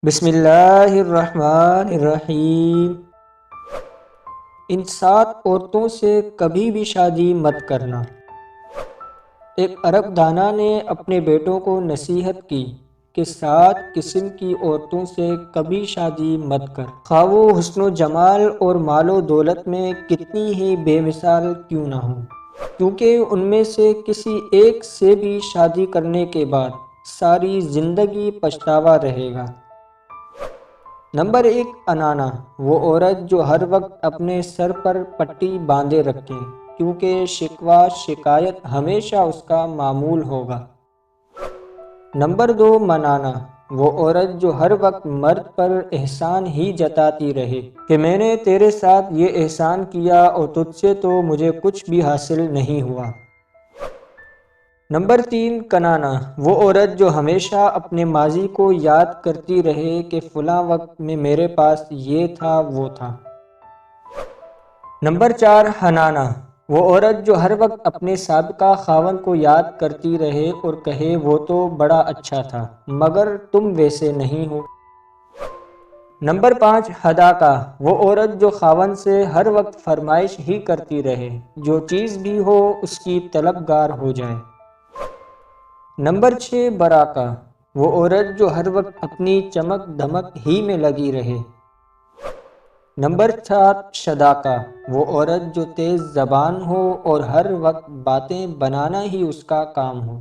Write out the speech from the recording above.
بسم اللہ الرحمن الرحیم۔ ان 7 عورتوں سے کبھی بھی شادی مت کرنا۔ ایک عرب دانا نے اپنے بیٹوں کو نصیحت کی کہ 7 قسم کی عورتوں سے کبھی شادی مت کر، خواہ وہ حسن و جمال اور مال و دولت میں کتنی ہی بے مثال کیوں نہ ہوں، کیونکہ ان میں سے کسی ایک سے بھی شادی کرنے کے بعد ساری زندگی پچھتاوا رہے گا۔ نمبر 1، انانا، وہ عورت جو ہر وقت اپنے سر پر پٹی باندھے رکھے، کیونکہ شکوہ شکایت ہمیشہ اس کا معمول ہوگا۔ نمبر 2، منانا، وہ عورت جو ہر وقت مرد پر احسان ہی جتاتی رہے کہ میں نے تیرے ساتھ یہ احسان کیا اور تجھ سے تو مجھے کچھ بھی حاصل نہیں ہوا۔ نمبر 3، کنانا، وہ عورت جو ہمیشہ اپنے ماضی کو یاد کرتی رہے کہ فلاں وقت میں میرے پاس یہ تھا وہ تھا۔ نمبر 4، حنانا، وہ عورت جو ہر وقت اپنے سابقہ خاوند کو یاد کرتی رہے اور کہے وہ تو بڑا اچھا تھا مگر تم ویسے نہیں ہو۔ نمبر 5، حداقہ، وہ عورت جو خاوند سے ہر وقت فرمائش ہی کرتی رہے، جو چیز بھی ہو اس کی طلبگار ہو جائے۔ نمبر 6، براقہ، وہ عورت جو ہر وقت اپنی چمک دھمک ہی میں لگی رہے۔ نمبر 7، شداقہ، وہ عورت جو تیز زبان ہو اور ہر وقت باتیں بنانا ہی اس کا کام ہو۔